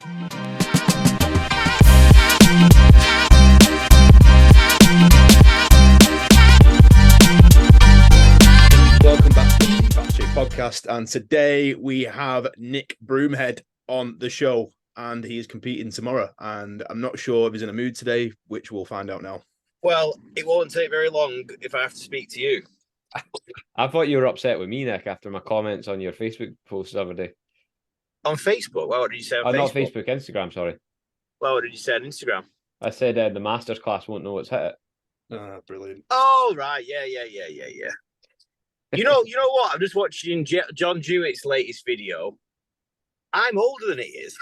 Welcome back to the Physique Factory Podcast, and today we have Nick Broomhead on the show, and he is competing tomorrow, and I'm not sure if he's in a mood today, which we'll find out now. Well, it won't take very long if I have to speak to you. I thought you were upset with me, Nick, after my comments on your Facebook post the other day. On Facebook? Well, what did you say on Facebook? Not Facebook, Instagram, sorry. Well, what did you say on Instagram? I said the Masters class won't know what's hit it. Brilliant. Oh, right. Yeah. You know what? I'm just watching John Jewett's latest video. I'm older than he is.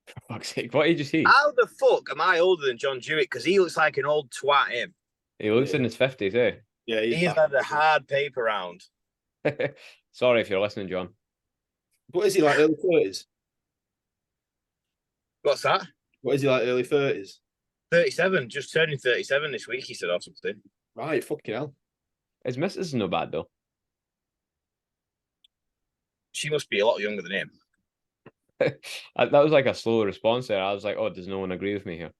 For fuck's sake, what did you see? How the fuck am I older than John Jewett? Because he looks like an old twat, him. He looks in his 50s, eh? Yeah, He's had a hard paper round. Sorry if you're listening, John. What is he like, early 30s? What's that? What is he like, early 30s? 37, just turning 37 this week, he said, or something. Right, fucking hell. His missus is no bad, though. She must be a lot younger than him. That was like a slow response there. I was like, oh, does no one agree with me here?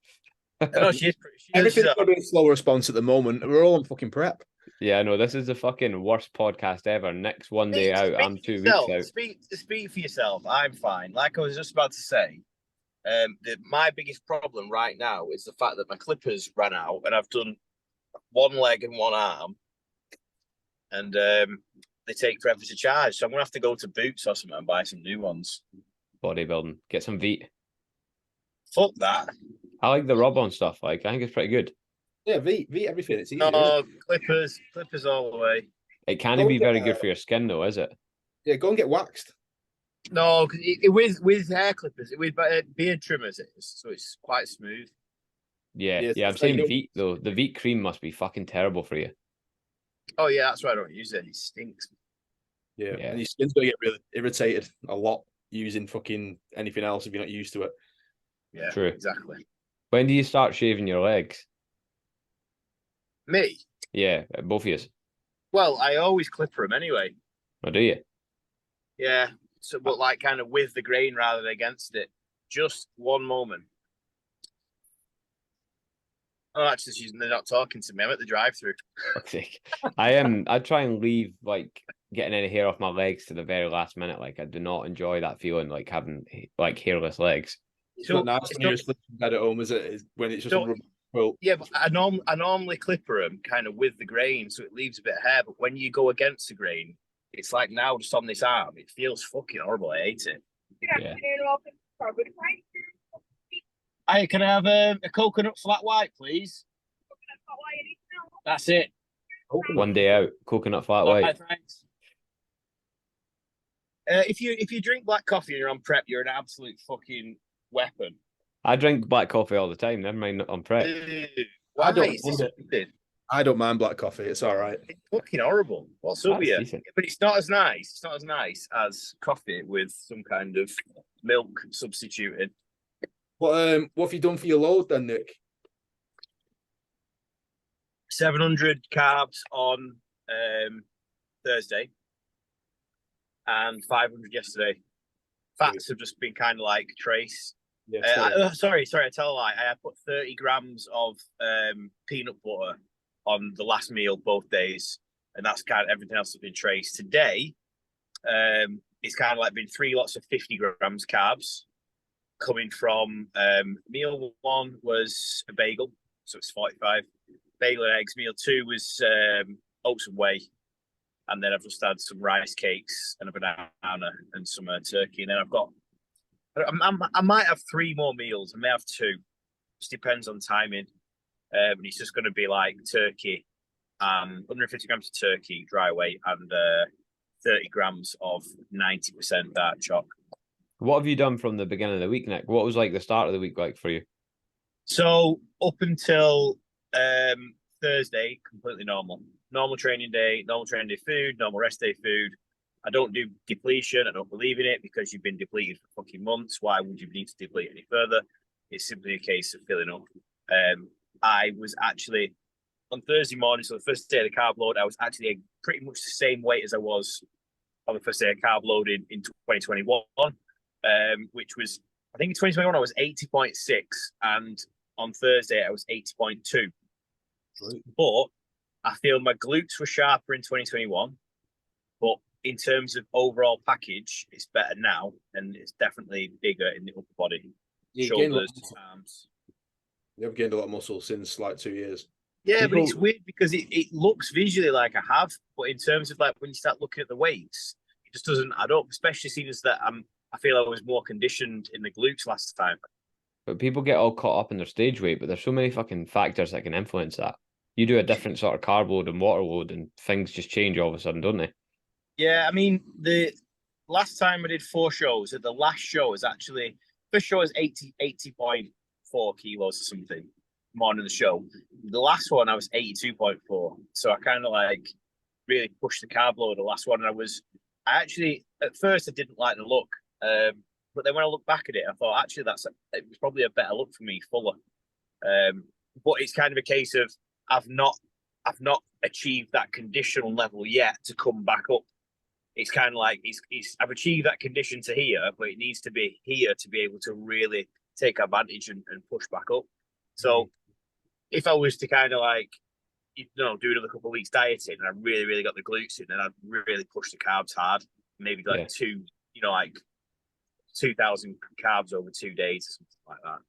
No, she's Everything's got a slow response at the moment. We're all on fucking prep. Yeah, I know. This is the fucking worst podcast ever. Nick's one day out. I'm 2 weeks out. Speak for yourself. I'm fine. Like I was just about to say, my biggest problem right now is the fact that my clippers ran out and I've done one leg and one arm, and they take forever to charge. So I'm gonna have to go to Boots or something and buy some new ones. Bodybuilding. Get some Veet. Fuck that. I like the rub-on stuff. Like, I think it's pretty good. Yeah, Veet everything. It's easy. No, clippers all the way. It can't be very good for your skin, though, is it? Yeah, go and get waxed. No, because with hair clippers, with beard trimmers, it is, so it's quite smooth. Yeah, I'm saying Veet, though. The Veet cream must be fucking terrible for you. Oh, yeah, that's why I don't use it. It stinks. Yeah. And your skin's going to get really irritated a lot using fucking anything else if you're not used to it. Yeah, true. Exactly. When do you start shaving your legs? Me? Yeah, both of you. Well, I always clipper them anyway. Oh, do you? Yeah, so but like kind of with the grain rather than against it. Just one moment. Oh, actually, they're not talking to me. I'm at the drive-through. I try and leave like getting any hair off my legs to the very last minute. Like, I do not enjoy that feeling, like having like hairless legs. It's not nice when you're sleeping in bed at home, is it? It's when it's just a rubber quilt. Yeah, but I normally clipper them kind of with the grain, so it leaves a bit of hair. But when you go against the grain, it's like now just on this arm, it feels fucking horrible. I hate it. Yeah. Hey, can I have a coconut flat white, please? That's it. One day out, coconut flat white. Right, thanks. If you drink black coffee and you're on prep, you're an absolute fucking weapon. I drink black coffee all the time. Never mind on prep. I don't mind black coffee. It's all right. It's fucking horrible. What's up with you? But it's not as nice. It's not as nice as coffee with some kind of milk substituted. What have you done for your load then, Nick? 700 carbs on Thursday and 500 yesterday. Fats have just been kind of like trace. Sorry, I tell a lie. I put 30 grams of peanut butter on the last meal both days, and that's kind of everything else has been trace. Today, it's kind of like been 3 lots of 50 grams carbs coming from meal 1 was a bagel, so it's 45 bagel and eggs. Meal 2 was oats and whey, and then I've just had some rice cakes and a banana and some turkey, and then I might have 3 more meals. I may have 2. Just depends on timing. But it's just going to be like turkey, 150 grams of turkey, dry weight, and 30 grams of 90% dark choc. What have you done from the beginning of the week, Nick? What was like the start of the week like for you? So up until Thursday, completely normal. Normal training day food, normal rest day food. I don't do depletion. I don't believe in it because you've been depleted for fucking months. Why would you need to deplete any further? It's simply a case of filling up. I was actually on Thursday morning, so the first day of the carb load, I was actually pretty much the same weight as I was on the first day of carb loading in 2021, which was I think in 2021 I was 80.6, and on Thursday I was 80.2. Right. But I feel my glutes were sharper in 2021, but in terms of overall package, it's better now, and it's definitely bigger in the upper body, shoulders, arms. You've gained a lot of muscle since like 2 years. Yeah, but it's weird because it looks visually like I have, but in terms of like when you start looking at the weights, it just doesn't add up. Especially seeing as that I feel I was more conditioned in the glutes last time. But people get all caught up in their stage weight, but there's so many fucking factors that can influence that. You do a different sort of carb load and water load, and things just change all of a sudden, don't they? Yeah, I mean, the last time I did 4 shows, the last show was actually, first show was 80.4 kilos or something, morning of the show. The last one, I was 82.4. So I kind of like really pushed the carb load the last one. And I actually, at first, I didn't like the look. But then when I look back at it, I thought, actually, it was probably a better look for me, fuller. But it's kind of a case of, I've not achieved that conditional level yet to come back up. It's kind of like I've achieved that condition to here, but it needs to be here to be able to really take advantage and push back up. So if I was to kind of like, do another couple of weeks dieting and I really, really got the glutes in, then I'd really push the carbs hard, maybe like 2,000 carbs over 2 days or something like that.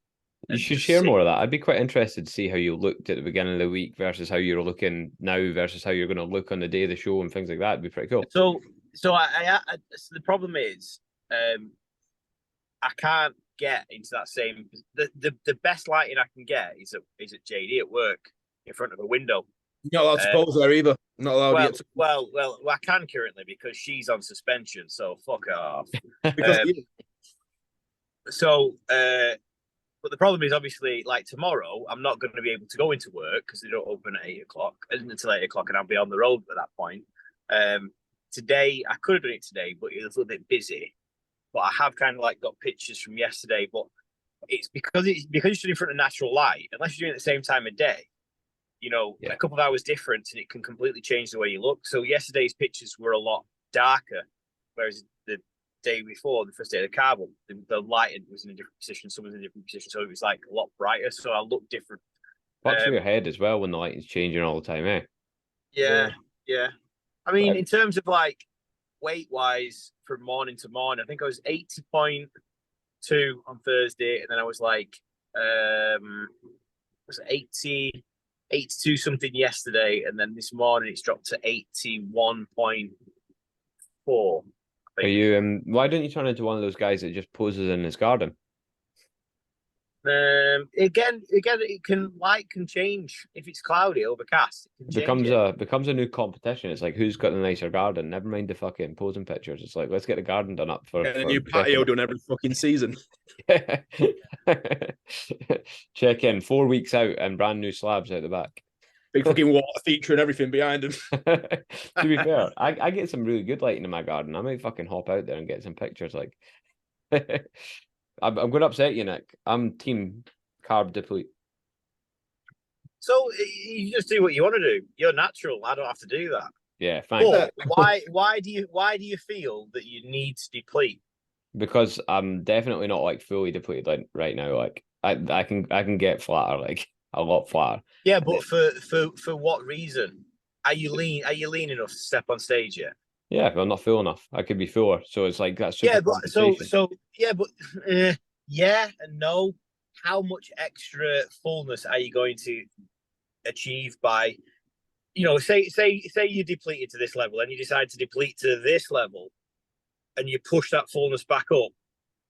You should share more of that. I'd be quite interested to see how you looked at the beginning of the week versus how you're looking now versus how you're going to look on the day of the show and things like that. It'd be pretty cool. So the problem is, I can't get into that same. The best lighting I can get is at JD at work in front of a window. You're not allowed to pose there either. Not allowed. Well, I can currently because she's on suspension. So fuck off. But the problem is obviously like tomorrow, I'm not going to be able to go into work because they don't open at 8 o'clock until 8 o'clock, and I'll be on the road at that point. Today, I could have done it today, but it was a little bit busy. But I have kind of like got pictures from yesterday, but it's because you're stood in front of natural light, unless you're doing it at the same time of day, a couple of hours difference, and it can completely change the way you look. So yesterday's pictures were a lot darker, whereas the day before, the first day of the carb, the lighting was in a different position, some was in a different position, so it was like a lot brighter, so I looked different. Fucks with your head as well when the lighting's changing all the time, eh? Yeah. I mean, in terms of like weight-wise from morning to morning, I think I was 80.2 on Thursday, and then I was like, was 82 something yesterday, and then this morning it's dropped to 81.4. Are you? Why don't you turn into one of those guys that just poses in his garden? Again, it can change if it's cloudy, overcast. It becomes a new competition. It's like who's got the nicer garden. Never mind the fucking posing pictures. It's like let's get the garden done up for a new patio done every fucking season. Check in 4 weeks out and brand new slabs out the back. Big fucking water feature and everything behind him. To be fair, I get some really good lighting in my garden. I might fucking hop out there and get some pictures. Like, I'm going to upset you, Nick. I'm team carb deplete. So you just do what you want to do. You're natural. I don't have to do that. Yeah, fine. But why do you feel that you need to deplete? Because I'm definitely not like fully depleted like right now. Like I can get flatter, like a lot flatter. Yeah, but for what reason? Are you lean enough to step on stage yet? Yeah, but I'm not full enough. I could be fuller. So it's like that's yeah, but yeah and no. How much extra fullness are you going to achieve by, say you depleted to this level and you decide to deplete to this level, and you push that fullness back up,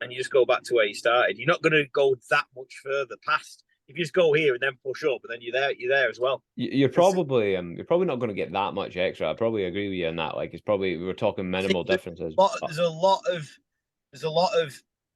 and you just go back to where you started. You're not going to go that much further past. If you just go here and then push up, and then you're there as well. You're probably not going to get that much extra. I probably agree with you on that. Like we were talking minimal differences. There's a lot of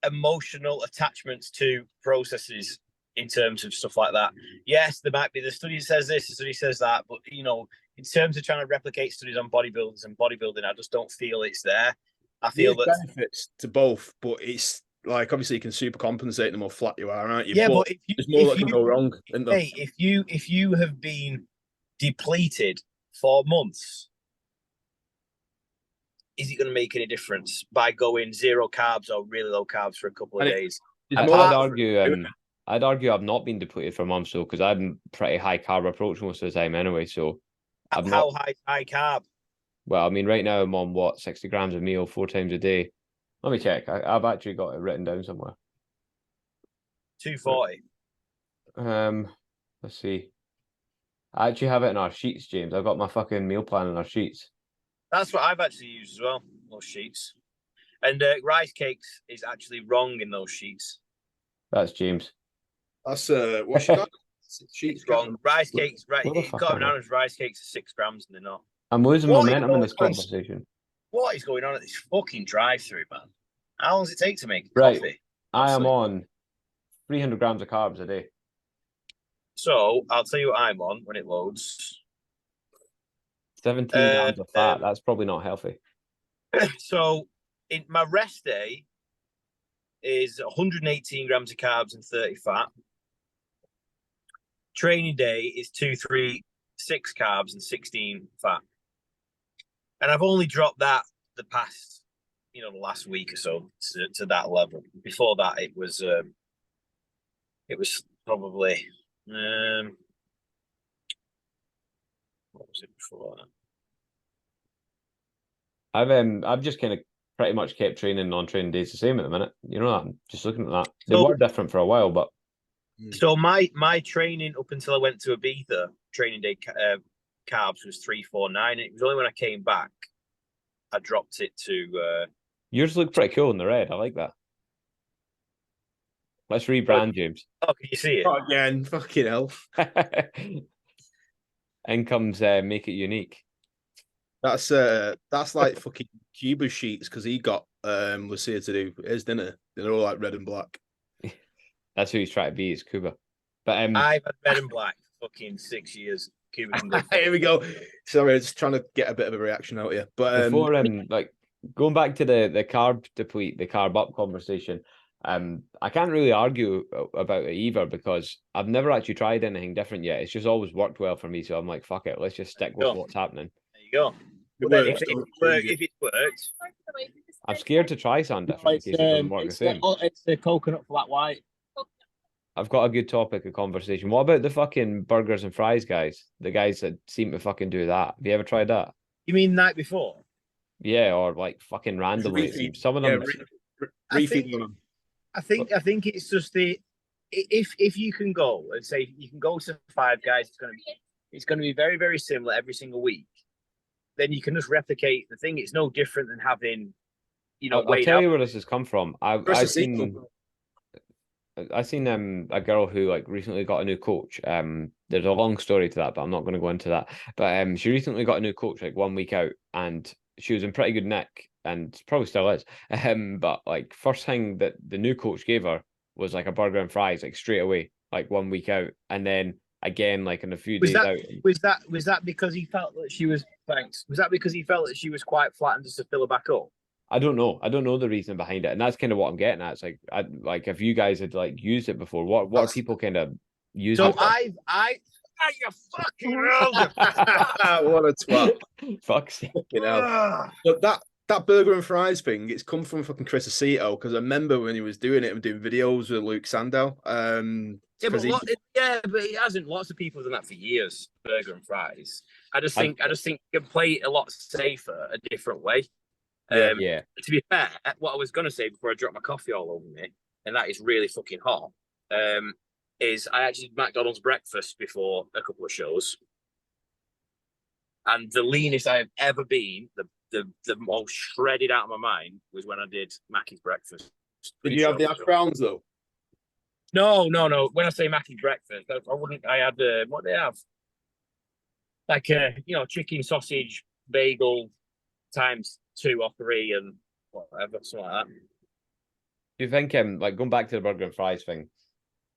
emotional attachments to processes in terms of stuff like that. Yes, there might be the study says this, the study says that, but in terms of trying to replicate studies on bodybuilders and bodybuilding, I just don't feel it's there. I feel that benefits to both, but it's like obviously you can super compensate the more flat you are, aren't you? Yeah, but there's more that can go wrong. Hey, if you have been depleted for months, is it going to make any difference by going zero carbs or really low carbs for a couple of days? I'd argue I've not been depleted for months though, because I'm pretty high carb approach most of the time anyway. So how high carb? Well, I mean, right now I'm on what 60 grams of meal 4 times a day. Let me check. I've actually got it written down somewhere. 240. Let's see. I actually have it in our sheets, James. I've got my fucking meal plan in our sheets. That's what I've actually used as well. Those sheets. And rice cakes is actually wrong in those sheets. That's James. That's what's she got? Sheets wrong. Rice cakes, right? It's got bananas. Rice cakes are 6 grams, and they're not. I'm losing momentum in this conversation. What is going on at this fucking drive-through, man? How long does it take to make coffee? I am on 300 grams of carbs a day. So I'll tell you what I'm on when it loads. 17 grams of fat. That's probably not healthy. So in my rest day is 118 grams of carbs and 30 fat. Training day is 236 carbs and 16 fat. And I've only dropped that the past, the last week or so to that level. Before that, it was probably what was it before that? I've just kind of pretty much kept training non-training days the same at the minute. You know that? I'm just looking at that. They were different for a while, but so my training up until I went to Ibiza, training day carbs was 349. It was only when I came back I dropped it to. Yours look pretty cool in the red. I like that. Let's rebrand, James. Oh, can you see it? Not again, fucking hell. Incomes make it unique. That's like fucking Cuba sheets because he got was here to do his dinner. They're all like red and black. That's who he's trying to be, is Cuba. But I've had red and black for fucking 6 years. Cuba can go. Here we go. Sorry, I was just trying to get a bit of a reaction out here. But before like going back to the carb deplete, the carb up conversation, I can't really argue about it either because I've never actually tried anything different yet. It's just always worked well for me. So I'm like, fuck it, let's just stick with what's happening. There you go. If it works, I'm scared to try something different in case it doesn't work the same. It's the coconut flat white. I've got a good topic of conversation. What about the fucking burgers and fries guys? The guys that seem to fucking do that. Have you ever tried that? You mean the night before? Yeah, or like fucking randomly. Some of them. I think it's just if you can go and say you can go to Five Guys, it's gonna be very, very similar every single week. Then you can just replicate the thing. It's no different than having, I'll tell you where this has come from. I've seen a girl who like recently got a new coach. There's a long story to that, but I'm not going to go into that. But she recently got a new coach like 1 week out, and she was in pretty good nick, and probably still is. But like first thing that the new coach gave her was like a burger and fries, like straight away, like 1 week out, and then again like in a few days out. Was that because he felt that she was Was that because he felt that she was quite flat and just to fill her back up? I don't know the reason behind it, and that's kind of what I'm getting at. It's like, if you guys had like used it before, what are people kind of using? So you fucking hell! What a twat! Fuck's fucking hell! But that burger and fries thing, it's come from fucking Chris Aceto because I remember when he was doing it and doing videos with Luke Sandow. But he hasn't. Lots of people have done that for years. Burger and fries. I just think you can play it a lot safer, a different way. Yeah. To be fair, what I was going to say before I dropped my coffee all over me, and that is really fucking hot, is I actually did McDonald's breakfast before a couple of shows. And the leanest I have ever been, the most shredded out of my mind, was when I did Mackey's breakfast. Did you have the hash browns though? No. When I say Mackey's breakfast, I had what they have? Like chicken, sausage, bagel times 2 or 3 and whatever, something like that. Do you think like going back to the burger and fries thing,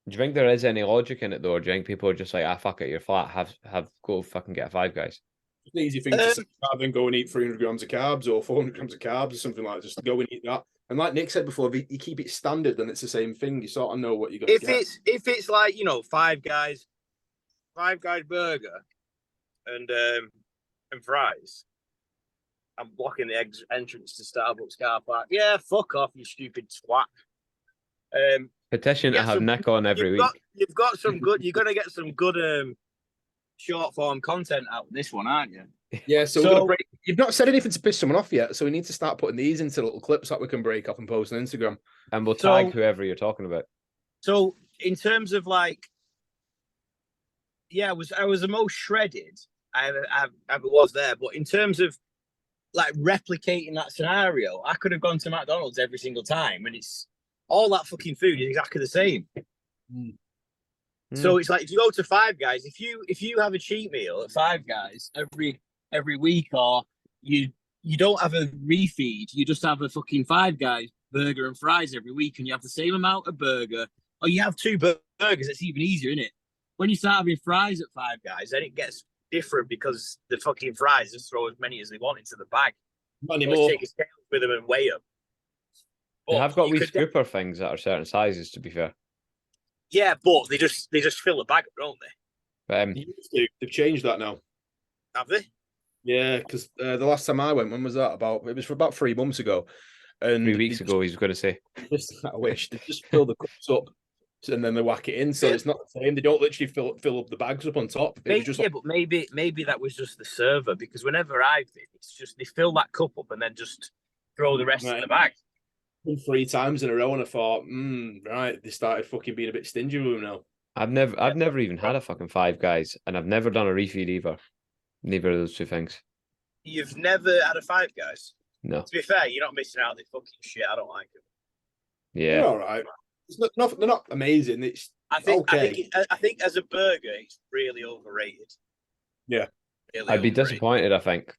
do you think there is any logic in it though, or do you think people are just like, fuck it, you're flat, have go fucking get a Five Guys? It's an easy thing to say rather than go and eat 300 grams of carbs or 400 grams of carbs or something like that. Just go and eat that. And like Nick said before, if you keep it standard, then it's the same thing. You sort of know what you're going to get. If it's like, Five Guys burger and fries, I'm blocking the entrance to Starbucks car park. Yeah, fuck off, you stupid twat. Petition to have Nick on every week. You've got some good. You're gonna get some good short form content out of this one, aren't you? Yeah. So we're gonna break. You've not said anything to piss someone off yet, so we need to start putting these into little clips that we can break up and post on Instagram. And we'll tag whoever you're talking about. So in terms of like, yeah, I was the most shredded I ever was there. But in terms of like replicating that scenario, I could have gone to McDonald's every single time, and it's all that fucking food is exactly the same. Mm. So it's like if you go to Five Guys, if you have a cheat meal at Five Guys every week, or you don't have a refeed, you just have a fucking Five Guys burger and fries every week, and you have the same amount of burger, or you have two burgers, it's even easier, isn't it? When you start having fries at Five Guys, then it gets different because the fucking fries just throw as many as they want into the bag. Not anymore. Take a scale with them and weigh them. They have got wee scooper things that are certain sizes, to be fair. Yeah, but they just fill the bag up, don't they? They've changed that now. Have they? Yeah, because the last time I went, when was that? It was for about 3 months ago. And 3 weeks ago, he's going to say. I wish they just fill the cups up and then they whack it in, so it's not the same. They don't literally fill up the bags up on top. But maybe that was just the server, because whenever I've been, it's just they fill that cup up and then just throw the rest in the bag. 3 times in a row, and I thought, right, they started fucking being a bit stingy with them now. I've never even had a fucking Five Guys, and I've never done a refeed either. Neither of those two things. You've never had a Five Guys? No. To be fair, you're not missing out on the fucking shit. I don't like them. Yeah. They're all right. They're not amazing. It's okay. I think as a burger, it's really overrated. Yeah. Really I'd be disappointed, I think.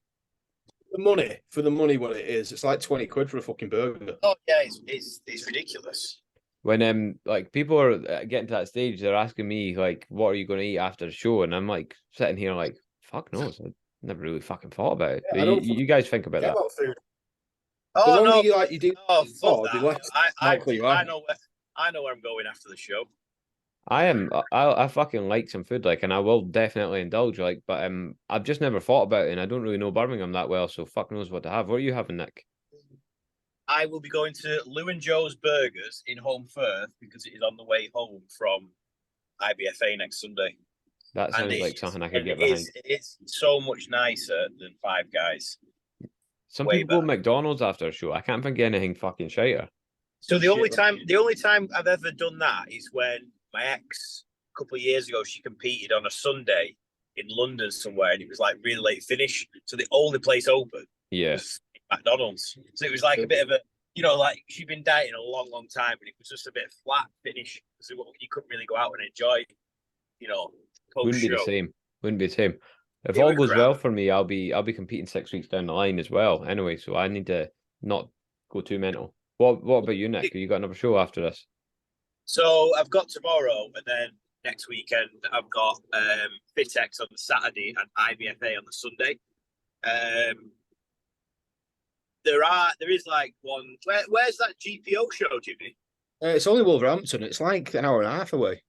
For the money, what it is, it's like 20 quid for a fucking burger. Oh yeah, it's ridiculous. When like people are getting to that stage, they're asking me like, "What are you going to eat after the show?" And I'm like sitting here like, "Fuck knows." I never really fucking thought about it. Yeah, you guys think about that? About food. Oh no! You do. Oh fuck that. I know where I'm going after the show. I fucking like some food, like, and I will definitely indulge, like, but I've just never thought about it, and I don't really know Birmingham that well, so fuck knows what to have. What are you having, Nick? I will be going to Lou and Joe's Burgers in Home Firth because it is on the way home from IBFA next Sunday. That sounds like something I could get behind. It's so much nicer than Five Guys. Some people go McDonald's after a show. I can't think of anything fucking shiter. So the only time I've ever done that is when my ex, a couple of years ago, she competed on a Sunday in London somewhere, and it was like really late finish. So the only place open was McDonald's. So it was like a bit of a, like she'd been dieting a long, long time, and it was just a bit of flat finish. So you couldn't really go out and enjoy, Wouldn't be the same. Wouldn't be the same. If all goes well for me, I'll be competing 6 weeks down the line as well. Anyway, so I need to not go too mental. What about you, Nick? Have you got another show after this? So I've got tomorrow, and then next weekend I've got Fitex on the Saturday and IBFA on the Sunday. There is like one. Where's that GPO show, Jimmy? It's only Wolverhampton. It's like an hour and a half away.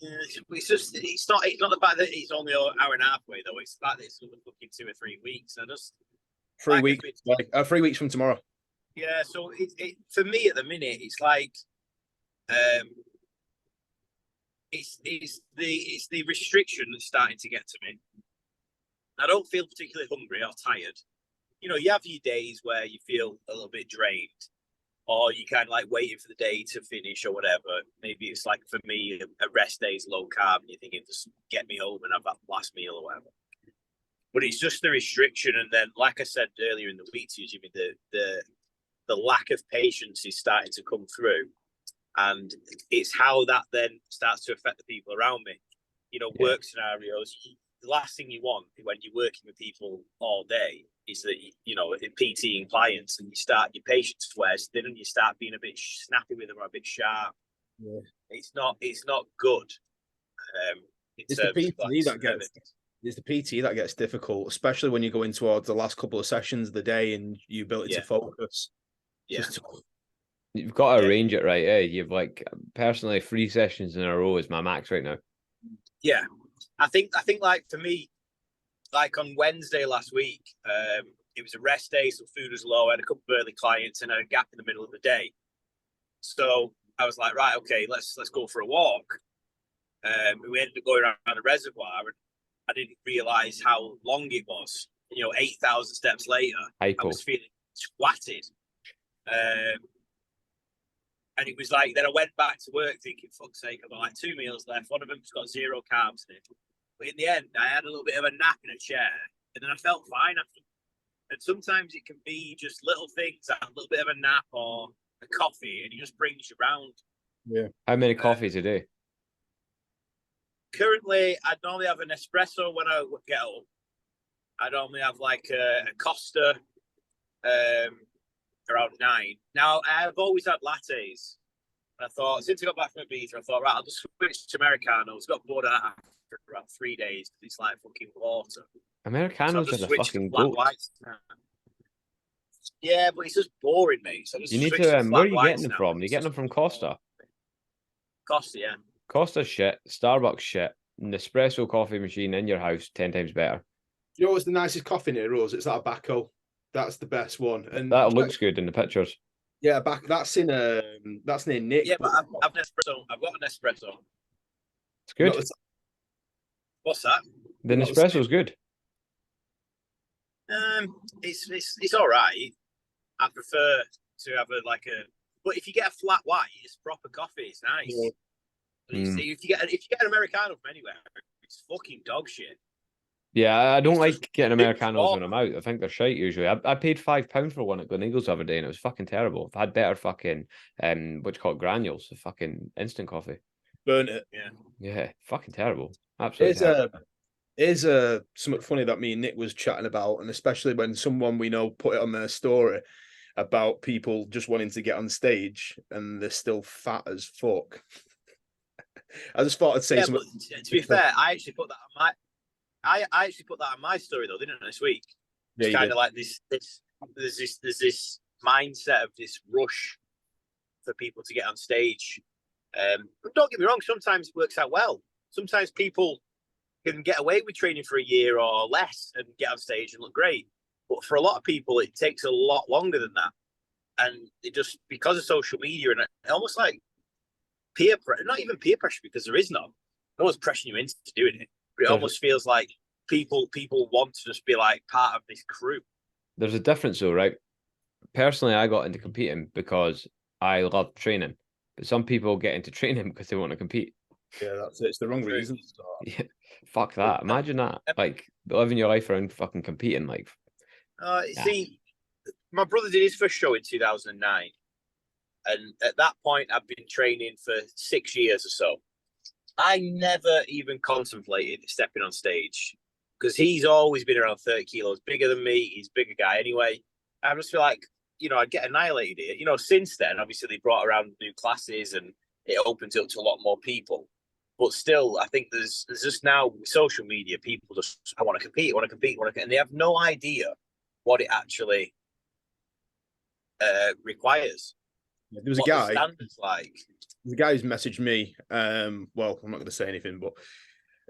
It's not the fact that it's only an hour and a half away though. It's the fact that it's only fucking 2 or 3 weeks. 3 weeks. 3 weeks from tomorrow. Yeah, so it for me at the minute, it's like, it's the restriction that's starting to get to me. I don't feel particularly hungry or tired. You have your days where you feel a little bit drained, or you kind of like waiting for the day to finish or whatever. Maybe it's like for me, a rest day is low carb, and you're thinking just get me home and have that last meal or whatever. But it's just the restriction, and then like I said earlier in the week to you, Jimmy, the lack of patience is starting to come through, and it's how that then starts to affect the people around me. Work scenarios. The last thing you want when you're working with people all day is that PTing clients, and your patience wears thin, and you start being a bit snappy with them or a bit sharp. Yeah. It's not good. It's the PT that gets difficult, especially when you go in towards the last couple of sessions of the day and your ability to focus. Yeah. You've got to arrange it right, eh? You've personally 3 sessions in a row is my max right now. Yeah. I think like for me, like on Wednesday last week, it was a rest day, so food was low. I had a couple of early clients and a gap in the middle of the day. So I was like, right, okay, let's go for a walk. We ended up going around the reservoir, and I didn't realise how long it was. 8,000 steps later, I was feeling squatted. And it was like, then I went back to work thinking, fuck's sake, I've got like 2 meals left. One of them's got 0 carbs in it. But in the end, I had a little bit of a nap in a chair, and then I felt fine after. And sometimes it can be just little things, a little bit of a nap or a coffee, and it just brings you round. Yeah. How many coffees a day? Currently, I'd normally have an espresso when I get up. I normally have like a Costa around 9. Now, I've always had lattes. And I thought, since I got back from Ibiza, I thought, right, I'll just switch to Americanos. Got bored of that after about 3 days. It's like fucking water. Americanos are the fucking goat. Yeah, but it's just boring, mate. So you need to, where are you getting them from? You're getting them from Costa? Costa, yeah. Costa shit, Starbucks shit, Nespresso coffee machine in your house 10 times better. You know what's the nicest coffee near Rose? It's that Abaco. That's the best one. And that looks good in the pictures. Yeah, that's near Nick. Yeah, but I've Nespresso. I've got an espresso. It's good. What's that? The Nespresso's good. It's all right. I prefer to have but if you get a flat white, it's proper coffee. It's nice. Yeah. If you get an Americano from anywhere, it's fucking dog shit. Yeah, I don't like getting Americanos when I'm out. I think they're shite usually. I paid £5 for one at Gleneagles the other day, and it was fucking terrible. I've had better fucking what you call it, granules, the fucking instant coffee. Burn it. Yeah, fucking terrible. Absolutely terrible. Here's something funny that me and Nick was chatting about, and especially when someone we know put it on their story about people just wanting to get on stage and they're still fat as fuck. I just thought I'd say something. To be fair, I actually put that on my story though, didn't I, this week? It's kind of like there's this mindset of this rush for people to get on stage. But don't get me wrong, sometimes it works out well. Sometimes people can get away with training for a year or less and get on stage and look great. But for a lot of people, it takes a lot longer than that. And it just, because of social media and almost like peer pressure, not even peer pressure because there is none. No one's pressuring you into doing it. But it almost feels like people want to just be like part of this crew. There's a difference though, right? Personally, I got into competing because I love training. But some people get into training because they want to compete. Yeah, that's it. It's the wrong reason. Yeah, fuck that. Imagine that. Like, living your life around fucking competing. Like, see, my brother did his first show in 2009. And at that point, I've been training for 6 years or so. I never even contemplated stepping on stage because he's always been around 30 kilos bigger than me. He's a bigger guy anyway. I just feel like, I'd get annihilated here. Since then, obviously, they brought around new classes and it opens up to a lot more people. But still, I think there's just now with social media, people just, I want to compete, and they have no idea what it actually requires. Yeah, there was a guy. Standards like. The guy who's messaged me. Well, I'm not going to say anything, but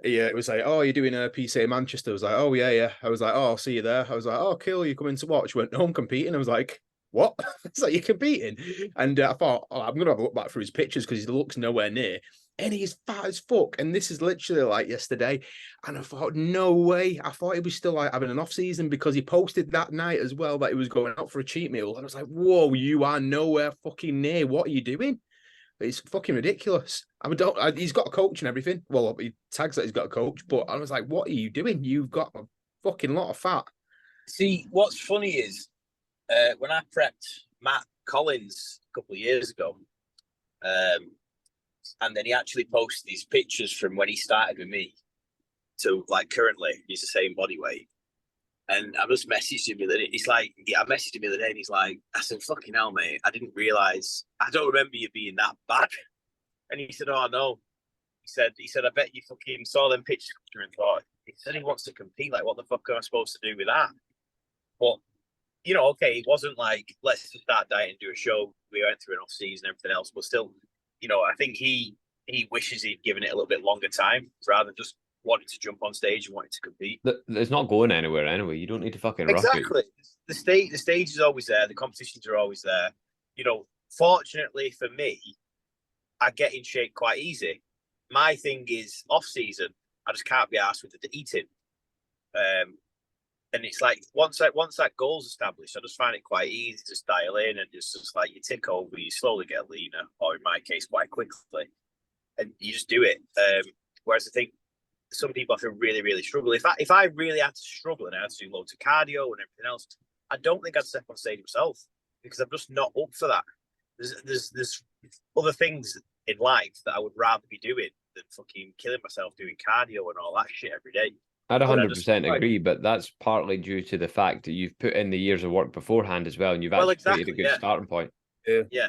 yeah, it was like, "Oh, you're doing a PCA Manchester." I was like, "Oh yeah." I was like, "Oh, I'll see you there." I was like, "Oh, cool. You coming to watch?" He went, "No, I'm competing." I was like, "What?" It's like, "You're competing?" And I thought, I'm going to have a look back through his pictures because he looks nowhere near. And he's fat as fuck. And this is literally like yesterday. And I thought, no way. I thought he was still like having an off season because he posted that night as well that he was going out for a cheat meal. And I was like, whoa, you are nowhere fucking near. What are you doing? It's fucking ridiculous. He's got a coach and everything. Well, he tags that he's got a coach, but I was like, what are you doing? You've got a fucking lot of fat. See, what's funny is when I prepped Matt Collins a couple of years ago, and then he actually posted these pictures from when he started with me to like currently he's the same body weight. And I just messaged him the other day. I messaged him the other day and he's like, I said, fucking hell, mate, I didn't realise. I don't remember you being that bad. And he said, oh, no. He said, I bet you fucking saw them pictures and thought, he said he wants to compete. Like, what the fuck am I supposed to do with that? But, okay, it wasn't like, let's just start dieting and do a show. We went through an off-season and everything else. But still, I think he wishes he'd given it a little bit longer time rather than just wanting to jump on stage and wanting to compete. It's not going anywhere anyway. You don't need to fucking rush it. Exactly. The stage is always there. The competitions are always there. Fortunately for me, I get in shape quite easy. My thing is off season, I just can't be arsed with the eating. And it's like once that goal's established, I just find it quite easy to dial in and just like you tick over, you slowly get leaner, or in my case, quite quickly, and you just do it. Whereas I think some people have to really, really struggle. If I really had to struggle and I had to do loads of cardio and everything else, I don't think I'd step on stage myself because I'm just not up for that. There's other things in life that I would rather be doing than fucking killing myself doing cardio and all that shit every day. I'd 100% agree, but that's partly due to the fact that you've put in the years of work beforehand as well, and you've actually created a good starting point. Yeah.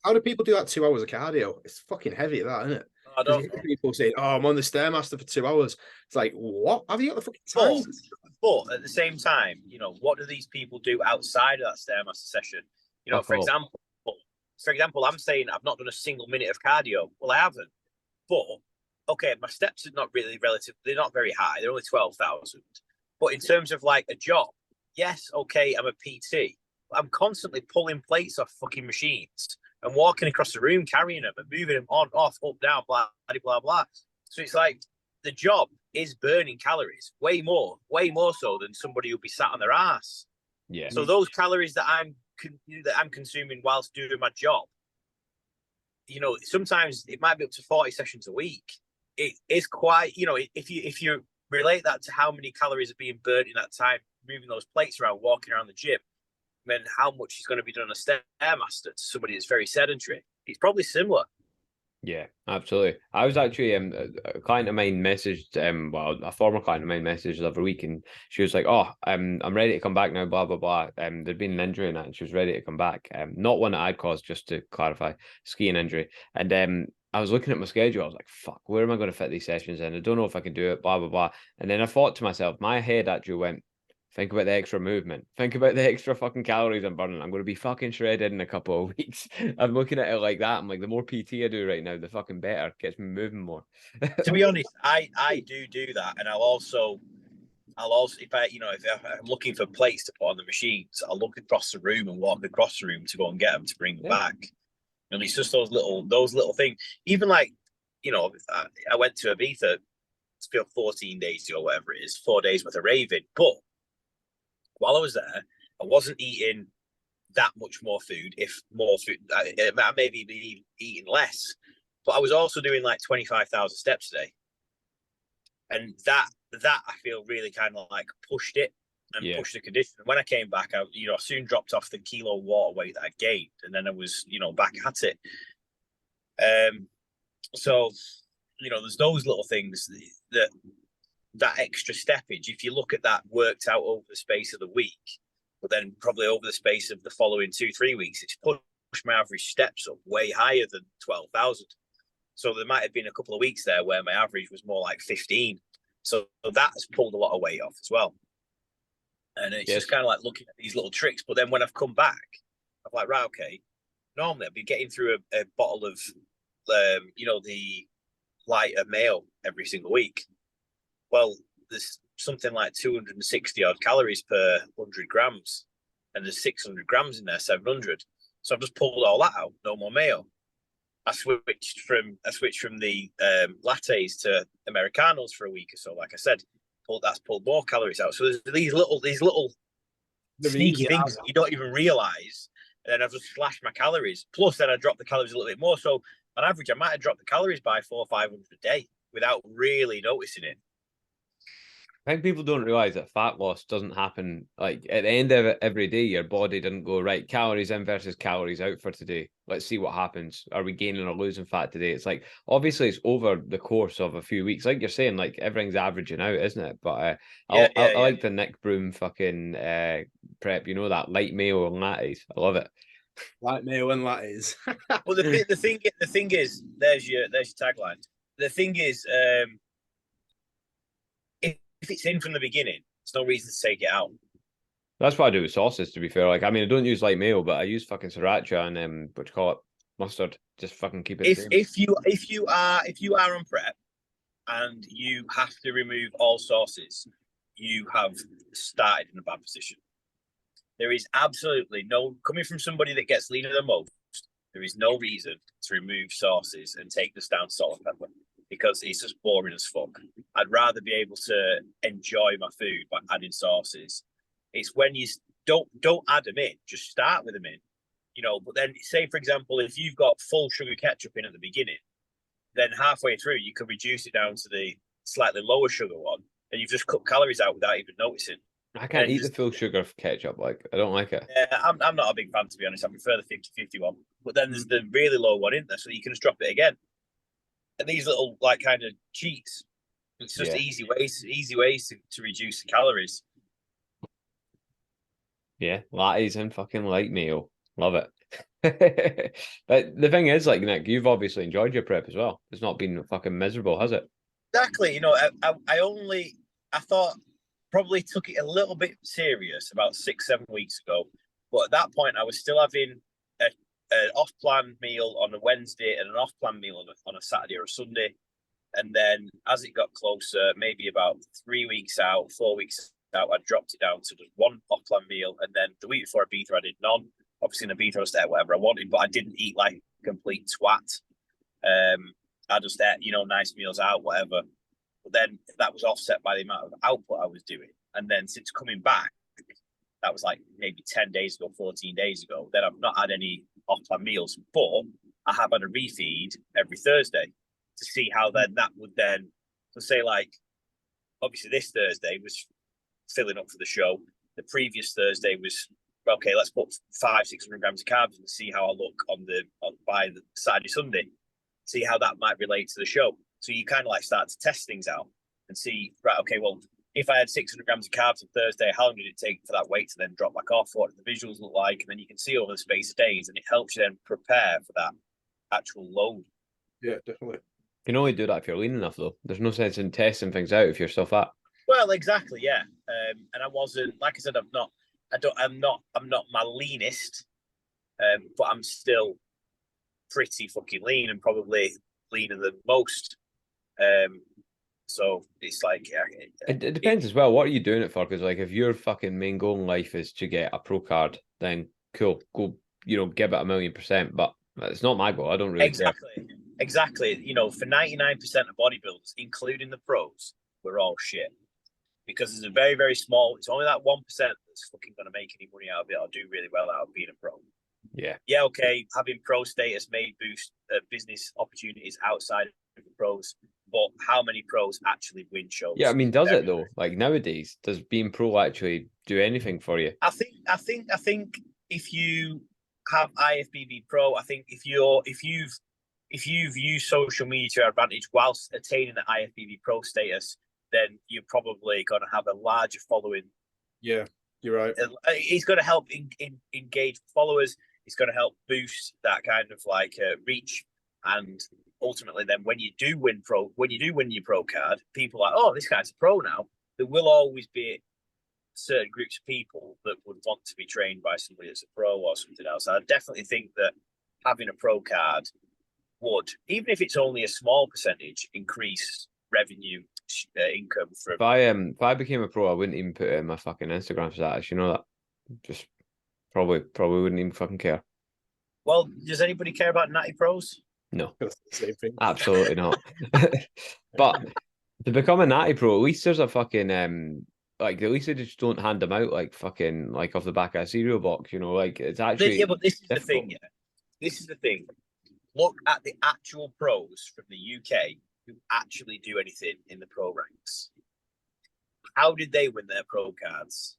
How do people do that 2 hours of cardio? It's fucking heavy, that, isn't it? I don't know. People say, "Oh, I'm on the Stairmaster for 2 hours." It's like, what? Have you got the fucking time? But at the same time, what do these people do outside of that Stairmaster session? For example, I'm saying I've not done a single minute of cardio. Well, I haven't. But okay, my steps are not really relative. They're not very high. They're only 12,000. But in terms of like a job, yes, okay, I'm a PT. I'm constantly pulling plates off fucking machines and walking across the room, carrying them and moving them on, off, up, down, blah, blah, blah, blah. So it's like the job is burning calories way more so than somebody who'll be sat on their ass. Yeah. So those calories that I'm consuming whilst doing my job, sometimes it might be up to 40 sessions a week. It is quite, if you relate that to how many calories are being burnt in that time, moving those plates around, walking around the gym, then how much is going to be done on a Stairmaster to somebody that's very sedentary? It's probably similar. Yeah, absolutely. I was actually a client of mine messaged a former client of mine messaged the other week, and she was like, "Oh, I'm ready to come back now." Blah blah blah. There'd been an injury in that, and she was ready to come back. Not one that I'd caused, just to clarify, skiing injury. And I was looking at my schedule. I was like, "Fuck, where am I going to fit these sessions in? I don't know if I can do it." Blah blah blah. And then I thought to myself, my head actually went, think about the extra movement. Think about the extra fucking calories I'm burning. I'm going to be fucking shredded in a couple of weeks. I'm looking at it like that. I'm like, the more PT I do right now, the fucking better. Gets me moving more. To be honest, I do that, and I'll also if I'm looking for plates to put on the machines, I'll look across the room and walk across the room to go and get them to bring them back. And it's just those little things. Even like, I went to Ibiza 14 days ago, whatever it is, 4 days worth of raving, but while I was there, I wasn't eating that much more food. If more food, I maybe be eating less. But I was also doing like 25,000 steps a day, and that I feel really kind of like pushed it and pushed the condition. And when I came back, I soon dropped off the kilo water weight that I gained, and then I was back at it. So there's those little things that extra steppage, if you look at that worked out over the space of the week, but then probably over the space of the following 2-3 weeks, it's pushed my average steps up way higher than 12,000. So there might have been a couple of weeks there where my average was more like 15. So that's pulled a lot of weight off as well. And it's just kind of like looking at these little tricks. But then when I've come back, I'm like, right, okay, normally I'd be getting through a bottle of, the lighter mayo every single week. Well, there's something like 260 odd calories per 100 grams, and there's 600 grams in there, 700. So I've just pulled all that out. No more mayo. I switched from the lattes to Americanos for a week or so. Like I said, that's pulled more calories out. So there's these little sneaky things that you don't even realize. And then I've just slashed my calories. Plus, then I dropped the calories a little bit more. So on average, I might have dropped the calories by 400 or 500 a day without really noticing it. I think people don't realize that fat loss doesn't happen like at the end of every day. Your body doesn't go, right, calories in versus calories out for today. Let's see what happens. Are we gaining or losing fat today? It's like, obviously it's over the course of a few weeks. Like you're saying, like everything's averaging out, isn't it? But I like the Nick Broom fucking prep, that light mayo and lattes. I love it. Light mayo and lattes. Well, the thing is, there's your tagline. The thing is, if it's in from the beginning, there's no reason to take it out. That's what I do with sauces, to be fair. Like, I mean, I don't use light mayo, but I use fucking sriracha and what you call it, mustard. Just fucking keep it. If you are on prep and you have to remove all sauces, you have started in a bad position. There is absolutely no, coming from somebody that gets leaner than most, there is no reason to remove sauces and take just down salt and pepper because it's just boring as fuck. I'd rather be able to enjoy my food by adding sauces. It's when you don't add them in, just start with them in, you know. But then, say for example, if you've got full sugar ketchup in at the beginning, then halfway through you can reduce it down to the slightly lower sugar one, and you've just cut calories out without even noticing. I can't eat the full sugar ketchup. Like, I don't like it. I'm not a big fan, to be honest. I prefer the 50-50 one. But then there's the really low one in there, so you can just drop it again. And these little like kind of cheats, it's just easy ways to reduce the calories. Yeah, lattes and fucking light meal. Love it. But the thing is, like, Nick, you've obviously enjoyed your prep as well. It's not been fucking miserable, has it? Exactly. You know, I thought probably took it a little bit serious about 6-7 weeks ago. But at that point, I was still having an off-plan meal on a Wednesday and an off-plan meal on a Saturday or a Sunday. And then as it got closer, maybe about 3 weeks out, 4 weeks out, I dropped it down to just one off-plan meal. And then the week before Ibiza, I did none. Obviously in Ibiza, I just ate whatever I wanted, but I didn't eat like a complete twat. I just ate, you know, nice meals out, whatever. But then that was offset by the amount of output I was doing. And then since coming back, that was like maybe 10 days ago, 14 days ago, then I've not had any off-plan meals, but I have had a refeed every Thursday to see how then that would then, so say like, obviously this Thursday was filling up for the show. The previous Thursday was, okay, let's put 500-600 grams of carbs and see how I look by the Saturday, Sunday, see how that might relate to the show. So you kind of like start to test things out and see, right, okay, well, if I had 600 grams of carbs on Thursday, how long did it take for that weight to then drop back off? What do the visuals look like? And then you can see over the space of days, and it helps you then prepare for that actual load. Yeah, definitely. You can only do that if you're lean enough, though. There's no sense in testing things out if you're still fat. Well, exactly, yeah. And I wasn't, like I said, I'm not my leanest, but I'm still pretty fucking lean and probably leaner than most. So it's like, it depends as well. What are you doing it for? Because like, if your fucking main goal in life is to get a pro card, then cool, go, you know, give it 1,000,000%. But it's not my goal. I don't really care. Exactly. You know, for 99% of bodybuilders, including the pros, we're all shit. Because it's a very, very small, it's only that 1% that's fucking going to make any money out of it or do really well out of being a pro. Yeah. Yeah, okay, having pro status may boost business opportunities outside of the pros, but how many pros actually win shows? Yeah, I mean, does it though? Like nowadays, does being pro actually do anything for you? I think if you have IFBB Pro, I think if you've used social media to your advantage whilst attaining the IFBB Pro status, then you're probably going to have a larger following. Yeah, you're right. It's going to help engage followers. It's going to help boost that kind of like reach. And ultimately, then when you do win your pro card, people are like, oh, this guy's a pro now. There will always be certain groups of people that would want to be trained by somebody that's a pro or something else. I definitely think that having a pro card would, even if it's only a small percentage, increase revenue income from. If I became a pro, I wouldn't even put it in my fucking Instagram status. You know that? Just probably wouldn't even fucking care. Well, does anybody care about natty pros? No, same thing. Absolutely not. But to become a natty pro, at least there's a fucking like at least they just don't hand them out like fucking like off the back of a cereal box. You know, like it's actually. Yeah, but this is difficult. the thing. Yeah, this is the thing. Look at the actual pros from the UK who actually do anything in the pro ranks. How did they win their pro cards?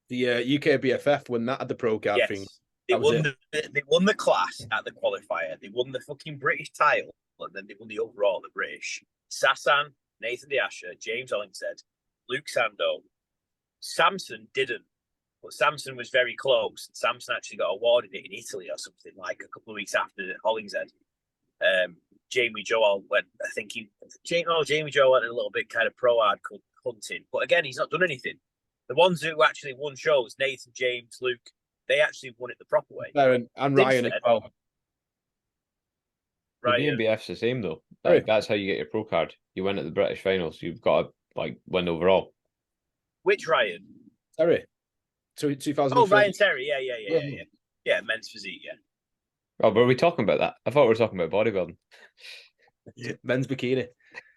The UK BFF won that at the pro card thing. They won the class at the qualifier. They won the fucking British title, and then they won the overall, the British. Sassan, Nathan Deasha, James Hollingshead, Luke Sando. Samson didn't, but Samson was very close. Samson actually got awarded it in Italy or something like a couple of weeks after Hollingshead. Jamie Joel went, I think Jamie Joel went a little bit kind of pro hard hunting, but again, he's not done anything. The ones who actually won shows, Nathan, James, Luke, they actually won it the proper way. And Ryan as well. Right. The BF's the same though. Like, that's how you get your pro card. You win at the British finals. You've got to like win overall. Which Ryan? Terry. 2000. Oh, Ryan Terry. Yeah. Yeah, men's physique. Yeah. Oh, were we talking about that? I thought we were talking about bodybuilding. Men's bikini.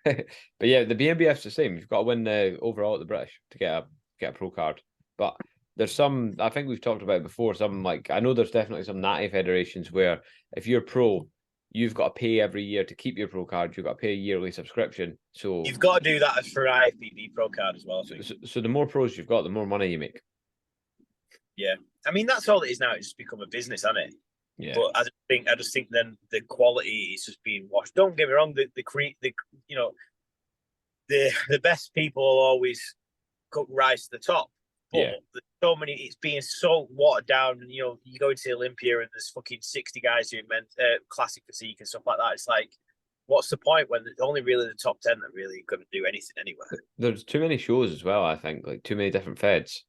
But yeah, the BNBF's the same. You've got to win the overall at the British to get a pro card. But there's some, I think we've talked about it before, some like, I know there's definitely some natty federations where if you're pro, you've got to pay every year to keep your pro card. You've got to pay a yearly subscription. So you've got to do that for IFBB pro card as well. So the more pros you've got, the more money you make. Yeah, I mean that's all it is now. It's just become a business, hasn't it? Yeah. But I just think then the quality is just being washed. Don't get me wrong. The best people will always rise to the top. But there's so many. It's being so watered down. And you go into Olympia and there's fucking 60 guys doing classic physique and stuff like that. It's like, what's the point when there's only really the top 10 that really going to do anything anywhere? There's too many shows as well. I think like too many different feds.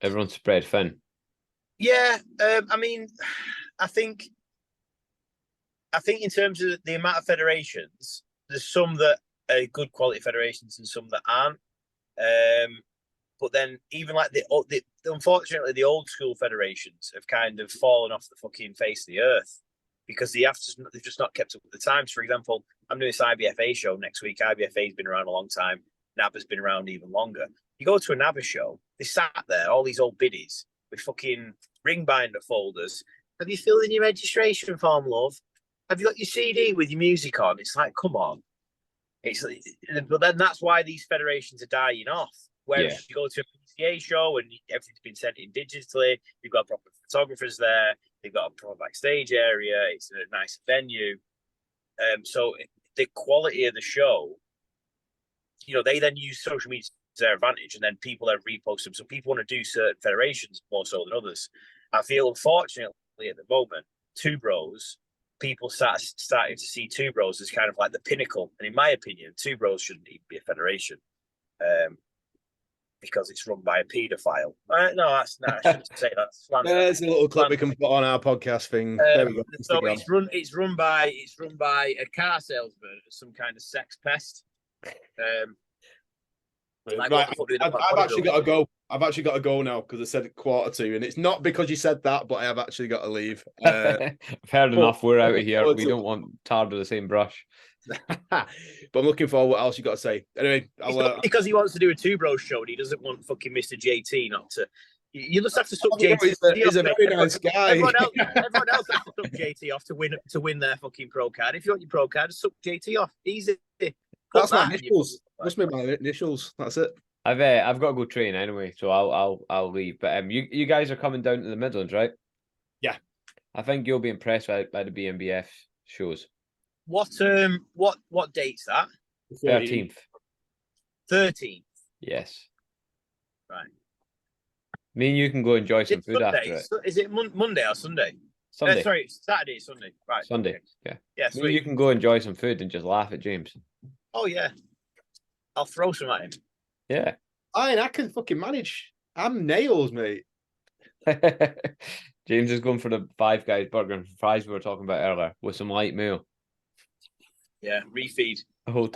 Everyone's spread thin. Yeah, I mean, I think in terms of the amount of federations, there's some that are good quality federations and some that aren't. But then even like unfortunately the old school federations have kind of fallen off the fucking face of the earth because they've just not kept up with the times. For example, I'm doing this IBFA show next week. IBFA's been around a long time. NABBA's been around even longer. You go to a NABBA show, they sat there, all these old biddies with fucking ring binder folders. Have you filled in your registration form, love? Have you got your CD with your music on? It's like, come on. But then that's why these federations are dying off. Whereas you go to a PCA show and everything's been sent in digitally, you've got proper photographers there, they've got a proper backstage area, it's a nice venue. So the quality of the show, they then use social media to their advantage, and then people then repost them. So people want to do certain federations more so than others. I feel, unfortunately, at the moment, Two Bros, people starting to see Two Bros as kind of like the pinnacle. And in my opinion, Two Bros shouldn't even be a federation. Because it's run by a paedophile. No, I shouldn't say that. There's a little clip we can put on our podcast thing. There we go. So it's run by a car salesman, some kind of sex pest. Right, I've actually got to go. I've actually got to go now because I said 1:45, and it's not because you said that, but I have actually got to leave. Fair enough. We're out of here. We don't want tarred with the same brush. But I'm looking forward. What else you got to say? Anyway, because he wants to do a Two Bros show and he doesn't want fucking Mr. JT not to. You just have to suck JT. He's a very nice guy. Everyone else has to suck JT off to win their fucking pro card. If you want your pro card, suck JT off. Easy. That's my initials. That's my initials. That's it. I've got to go train anyway, so I'll leave. But you guys are coming down to the Midlands, right? Yeah. I think you'll be impressed by the BNBF shows. What date's that? 13th. 13th. Yes. Right. Me and you can go enjoy some food after it. Is it Monday or Sunday? Sunday. Sorry, Saturday, Sunday. Right. Sunday. Okay. Yeah. Yeah. Me and you can go enjoy some food and just laugh at James. Oh yeah. I'll throw some at him. Yeah. I can fucking manage. I'm nails, mate. James is going for the Five Guys burger and fries we were talking about earlier with some light mayo. Yeah, refeed. The whole time.